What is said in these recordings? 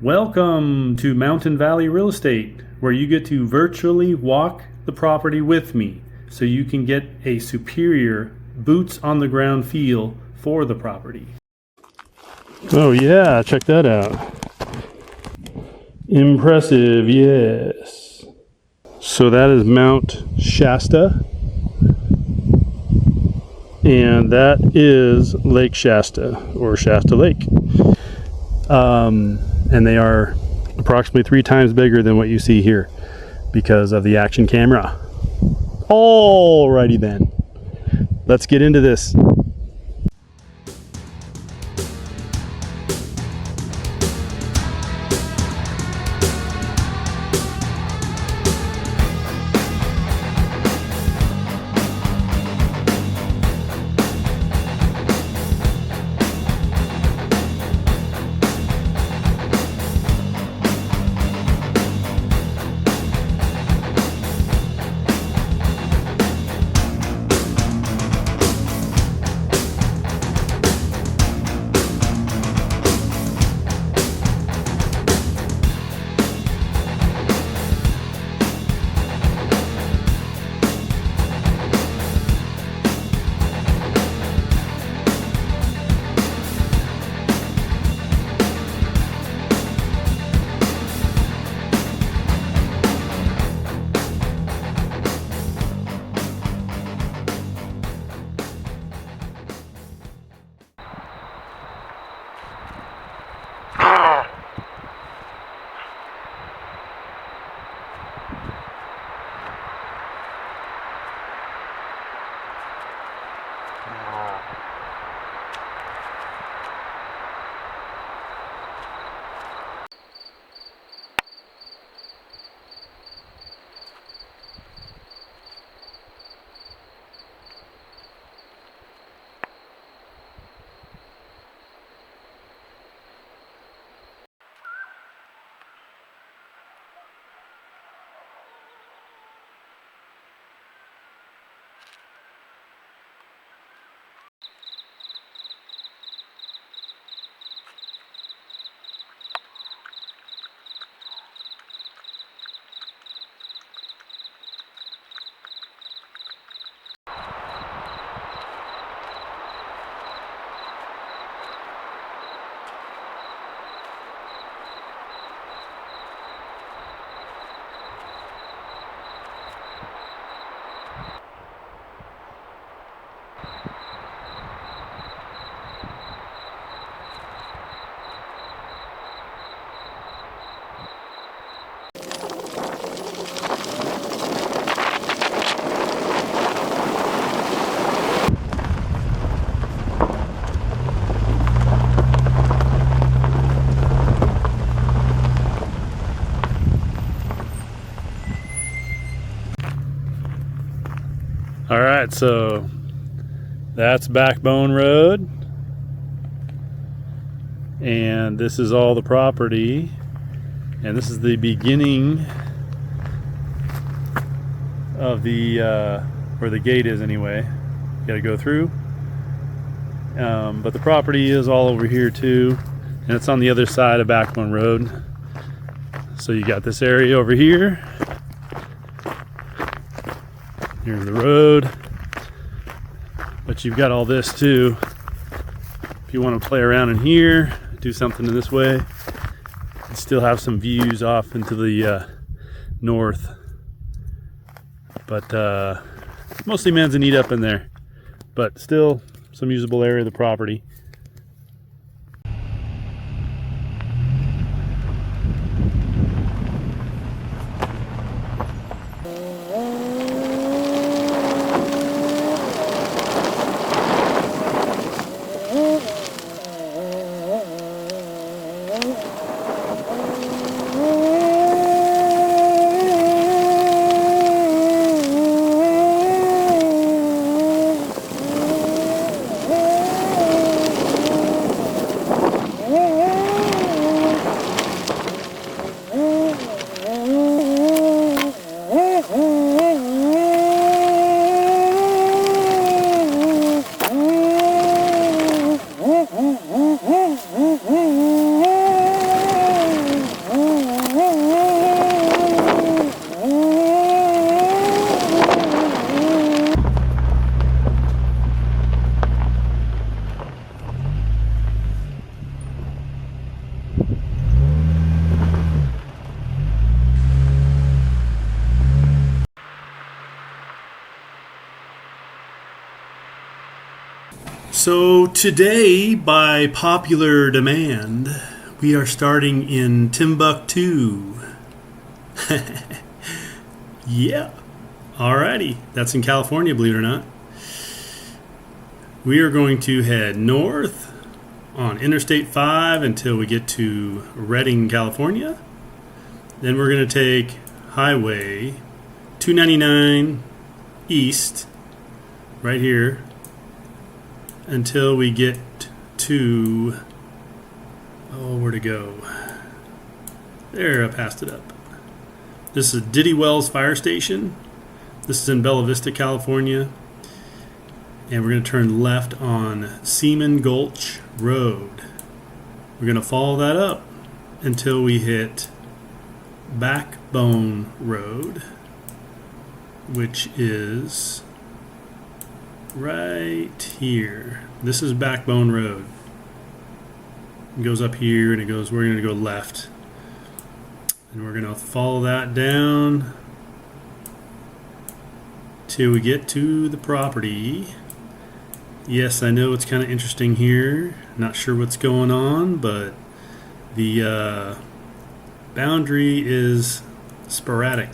Welcome to Mountain Valley Real Estate, where you get to virtually walk the property with me so you can get a superior boots on the ground feel for the property. Oh yeah, check that out. Impressive, yes. So that is Mount Shasta, and that is Lake Shasta, or Shasta Lake. And they are approximately 3 times bigger than what you see here because of the action camera. Alrighty then, let's get into this. All right, so that's Backbone Road, and this is all the property, and this is the beginning of the where the gate is anyway. You gotta go through, but the property is all over here too, and it's on the other side of Backbone Road. So you got this area over here. Here's the road, but you've got all this too. If you want to play around in here, do something in this way, you still have some views off into the north. But mostly manzanita up in there, but still some usable area of the property. So today, by popular demand, we are starting in Timbuktu. Yeah. Alrighty. That's in California, believe it or not. We are going to head north on Interstate 5 until we get to Redding, California. Then we're going to take Highway 299 east, right here, until we get to, where to go? There, I passed it up. This is Diddy Wells Fire Station. This is in Bella Vista, California. And we're going to turn left on Seaman Gulch Road. We're going to follow that up until we hit Backbone Road, which is right here. This is Backbone Road. It goes up here and we're going to go left. And we're going to follow that down till we get to the property. Yes, I know it's kind of interesting here. Not sure what's going on, but the boundary is sporadic,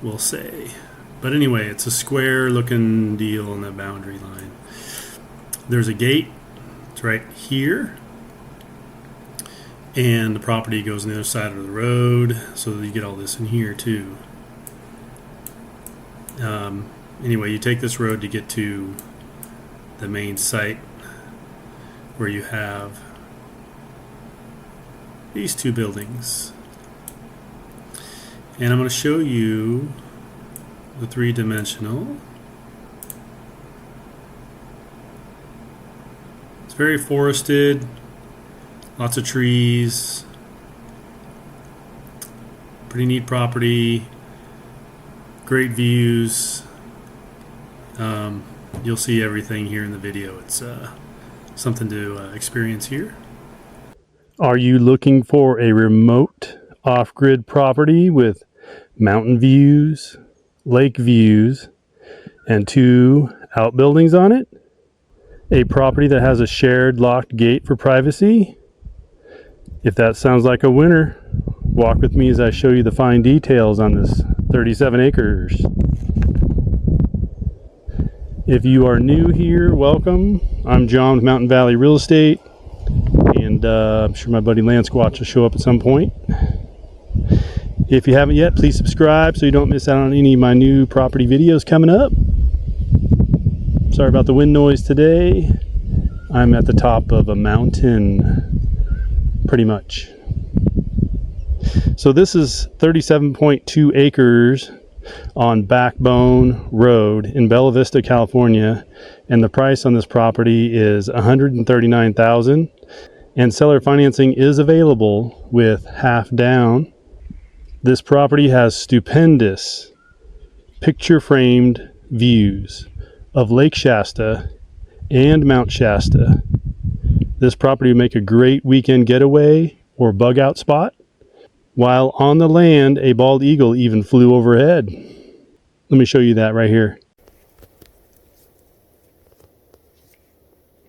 we'll say. But anyway, it's a square looking deal on the boundary line. There's a gate. It's right here. And the property goes on the other side of the road, so that you get all this in here too. Anyway, you take this road to get to the main site where you have these two buildings. And I'm going to show you the three-dimensional. It's very forested. Lots of trees, pretty neat property, great views. You'll see everything here in the video. It's something to experience here. Are you looking for a remote off-grid property with mountain views, lake views, and 2 outbuildings on it? A property that has a shared locked gate for privacy? If that sounds like a winner, walk with me as I show you the fine details on this 37 acres. If you are new here, welcome. I'm John with Mountain Valley Real Estate, and I'm sure my buddy Lance Squatch will show up at some point. If you haven't yet, please subscribe so you don't miss out on any of my new property videos coming up. Sorry about the wind noise today. I'm at the top of a mountain, pretty much. So this is 37.2 acres on Backbone Road in Bella Vista, California, and the price on this property is $139,000, and seller financing is available with half down. This property has stupendous picture-framed views of Lake Shasta and Mount Shasta. This property would make a great weekend getaway or bug out spot. While on the land, a bald eagle even flew overhead. Let me show you that right here.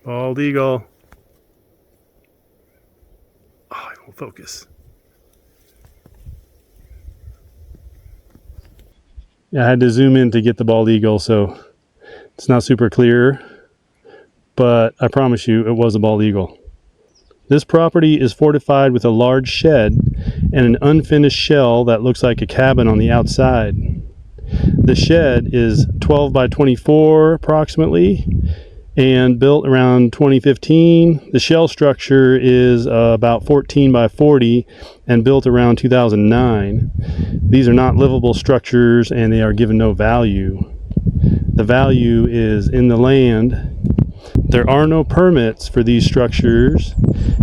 Bald eagle. Oh, it won't focus. Yeah, I had to zoom in to get the bald eagle, so it's not super clear. But I promise you, it was a bald eagle. This property is fortified with a large shed and an unfinished shell that looks like a cabin on the outside. The shed is 12 by 24 approximately and built around 2015. The shell structure is about 14 by 40 and built around 2009. These are not livable structures and they are given no value. The value is in the land. There are no permits for these structures,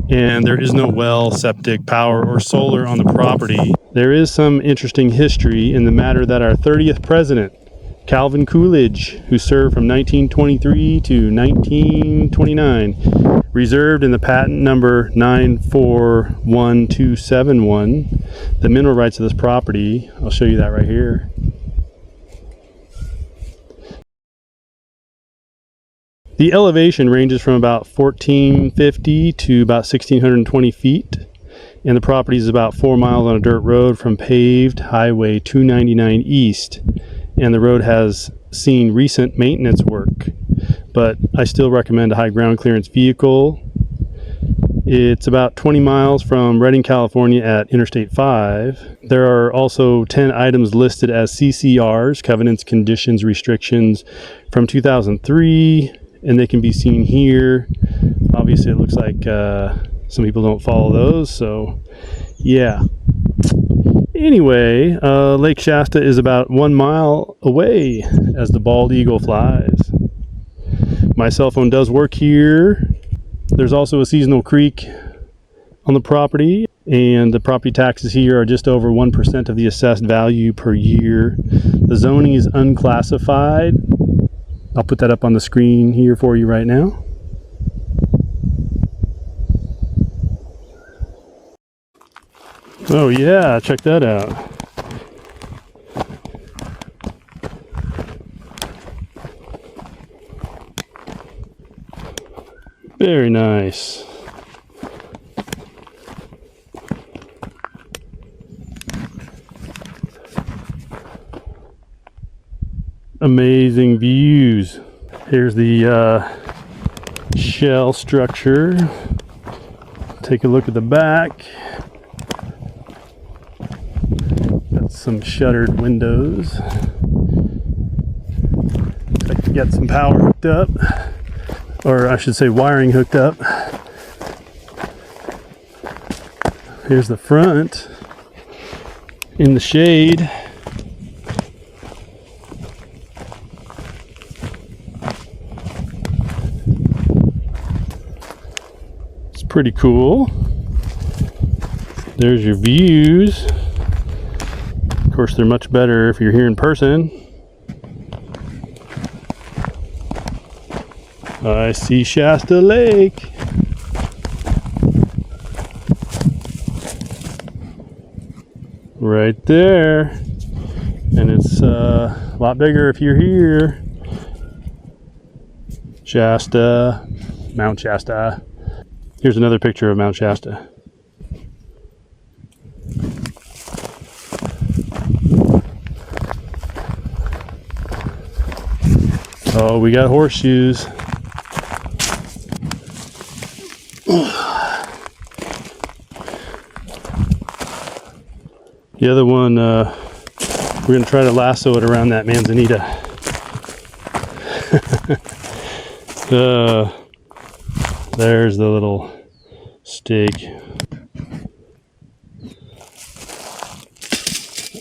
and there is no well, septic, power, or solar on the property. There is some interesting history in the matter that our 30th president, Calvin Coolidge, who served from 1923 to 1929, reserved in the patent number 941271 the mineral rights of this property. I'll show you that right here. The elevation ranges from about 1450 to about 1620 feet, and the property is about 4 miles on a dirt road from paved Highway 299 east, and the road has seen recent maintenance work, but I still recommend a high ground clearance vehicle. It's about 20 miles from Redding, California at Interstate 5. There are also 10 items listed as CCRs, covenants, conditions, restrictions, from 2003, and they can be seen here. Obviously, it looks like some people don't follow those, so yeah. Anyway, Lake Shasta is about 1 mile away as the bald eagle flies. My cell phone does work here. There's also a seasonal creek on the property, and the property taxes here are just over 1% of the assessed value per year. The zoning is unclassified. I'll put that up on the screen here for you right now. Oh yeah, check that out. Very nice. Amazing views. Here's the shell structure. Take a look at the back. Got some shuttered windows. Looks like you got some power hooked up. Or I should say wiring hooked up. Here's the front in the shade. It's pretty cool. There's your views. Of course, they're much better if you're here in person. I see Shasta Lake. Right there. And it's a lot bigger if you're here. Shasta, Mount Shasta. Here's another picture of Mount Shasta. Oh, we got horseshoes. The other one, we're going to try to lasso it around that manzanita. There's the little stake.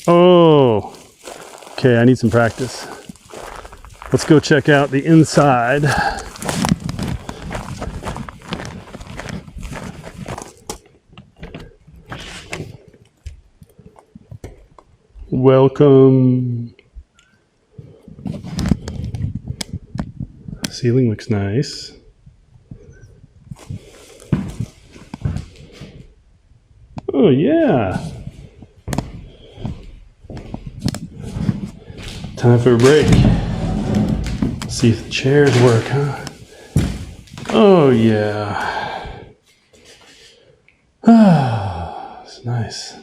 Oh, okay, I need some practice. Let's go check out the inside. Welcome. Ceiling looks nice. Oh yeah. Time for a break. See if the chairs work, huh? Oh yeah. Ah, it's nice.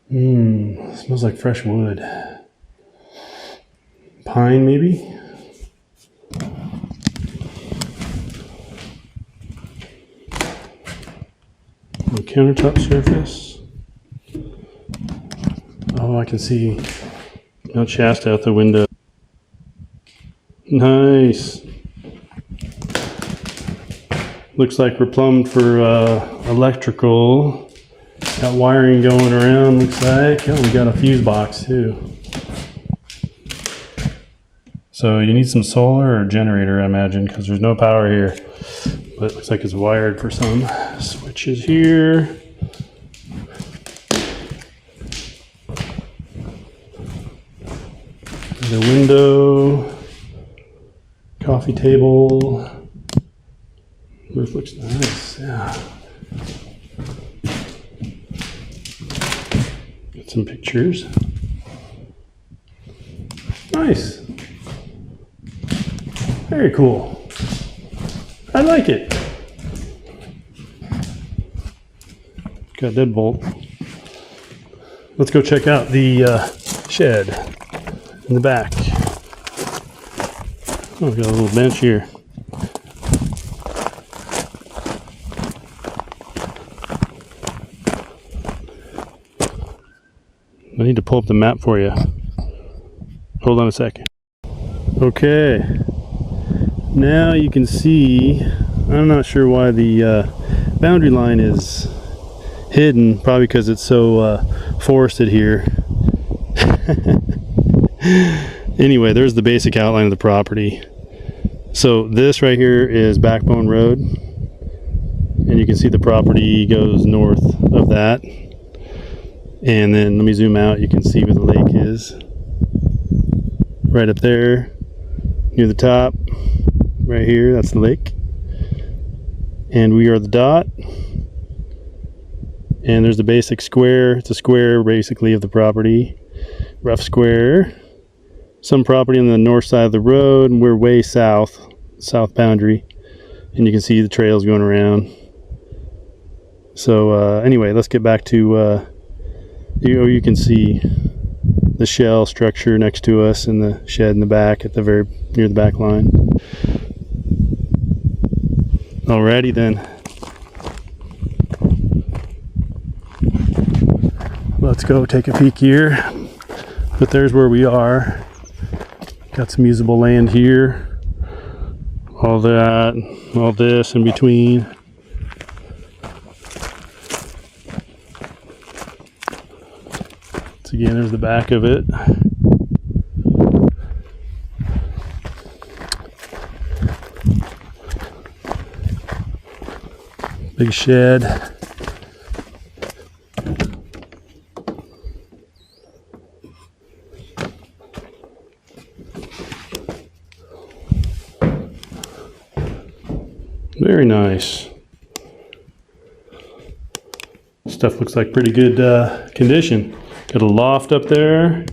Smells like fresh wood. Pine, maybe? The countertop surface. Oh, I can see Mount Shasta out the window. Nice. Looks like we're plumbed for electrical. Got wiring going around, looks like. Oh, we got a fuse box too. So you need some solar or generator, I imagine, because there's no power here. But it looks like it's wired for some switches here. The window, coffee table. Roof looks nice, yeah. Got some pictures. Nice. Very cool. I like it. Got a deadbolt. Let's go check out the shed in the back. Oh, we got a little bench here. I need to pull up the map for you. Hold on a second. Okay. Now you can see, I'm not sure why the boundary line is hidden, probably because it's so forested here. Anyway, there's the basic outline of the property. So this right here is Backbone Road, and you can see the property goes north of that. And then let me zoom out, you can see where the lake is. Right up there, near the top, right here, that's the lake. And we are the dot. And there's the basic square. It's a square basically of the property. Rough square. Some property on the north side of the road, and we're way south boundary. And you can see the trails going around. So anyway, let's get back to, you can see the shell structure next to us and the shed in the back at the near the back line. Alrighty then. Let's go take a peek here. But there's where we are. Got some usable land here. All that, all this in between. So again, there's the back of it. Big shed. Very nice. Stuff looks like pretty good condition. Got a loft up there.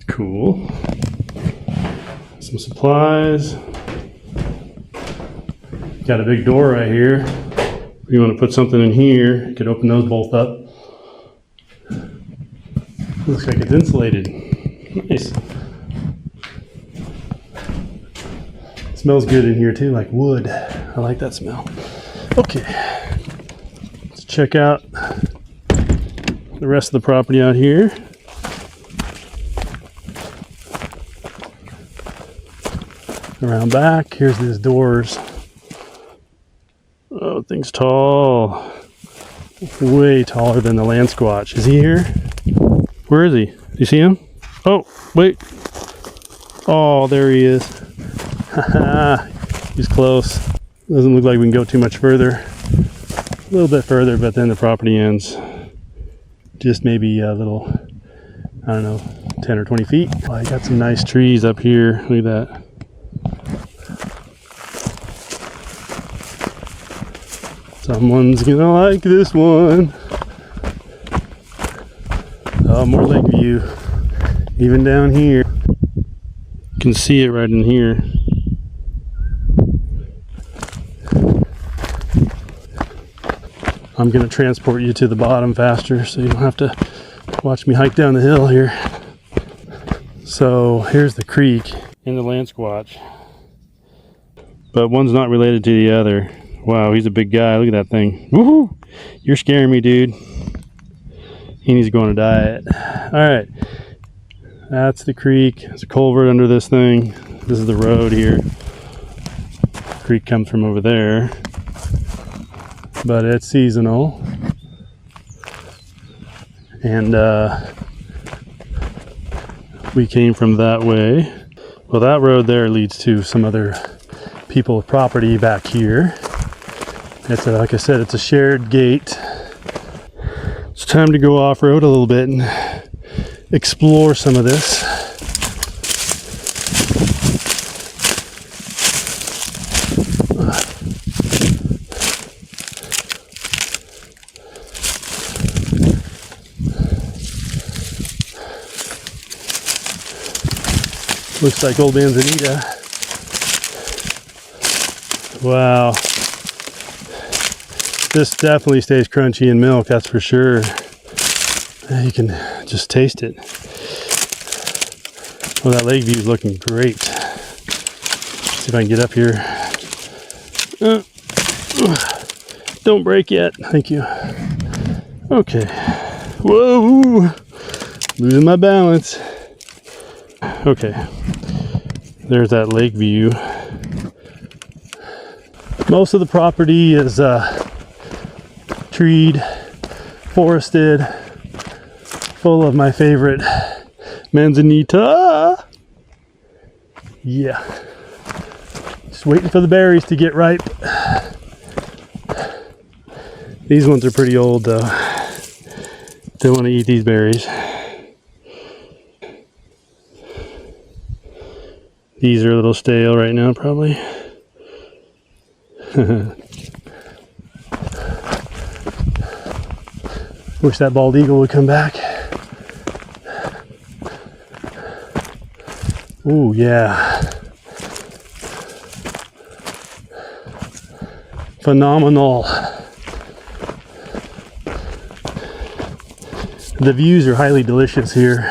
Cool. Some supplies. Got a big door right here. If you want to put something in here, you could open those both up. Looks like it's insulated. Nice. Smells good in here too, like wood. I like that smell. Okay. Let's check out the rest of the property out here. Around back, here's these doors. Oh, thing's tall. Way taller than the land squatch. Is he here? Where is he? Do you see him? Oh, wait. Oh, there he is. Haha, he's close. Doesn't look like we can go too much further. A little bit further, but then the property ends. Just maybe a little, I don't know, 10 or 20 feet. Oh, I got some nice trees up here. Look at that. Someone's gonna like this one. Oh, more lake view. Even down here. You can see it right in here. I'm gonna transport you to the bottom faster so you don't have to watch me hike down the hill here. So here's the creek and the land squatch. But one's not related to the other. Wow, he's a big guy. Look at that thing. Woohoo! You're scaring me, dude. He needs to go on a diet. Alright. That's the creek. There's a culvert under this thing. This is the road here. The creek comes from over there. But it's seasonal. And we came from that way. Well, that road there leads to some other people's property back here. It's like I said, it's a shared gate. It's time to go off-road a little bit and explore some of this. Looks like old manzanita. Wow. This definitely stays crunchy in milk, that's for sure. You can just taste it. Well, that lake view is looking great. Let's see if I can get up here. Don't break yet. Thank you. Okay. Whoa! Losing my balance. Okay. There's that lake view. Most of the property is treed, forested, full of my favorite manzanita. Yeah. Just waiting for the berries to get ripe. These ones are pretty old though. Don't want to eat these berries. These are a little stale right now, probably. Wish that bald eagle would come back. Ooh, yeah. Phenomenal. The views are highly delicious here.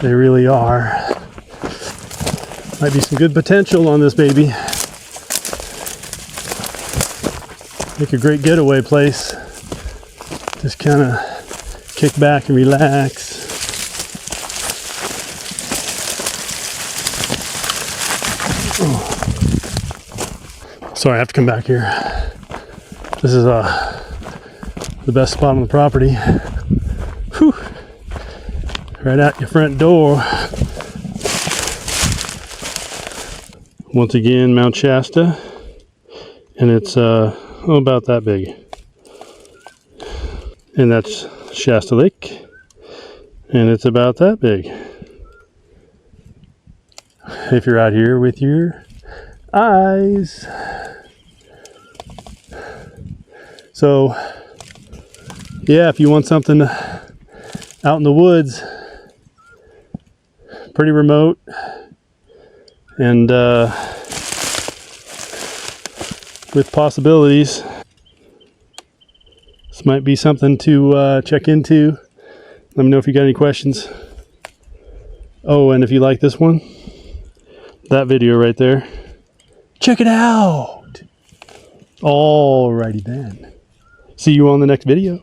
They really are. Might be some good potential on this baby. Make a great getaway place. Just kind of kick back and relax. Oh. Sorry, I have to come back here. This is the best spot on the property. Whew. Right out your front door. Once again, Mount Shasta, and it's about that big. And that's Shasta Lake, and it's about that big. If you're out here with your eyes. So, yeah, if you want something out in the woods, pretty remote, and with possibilities, this might be something to check into. Let me know if you got any questions. Oh, and if you like this one, that video right there, check it out. Alrighty then. See you on the next video.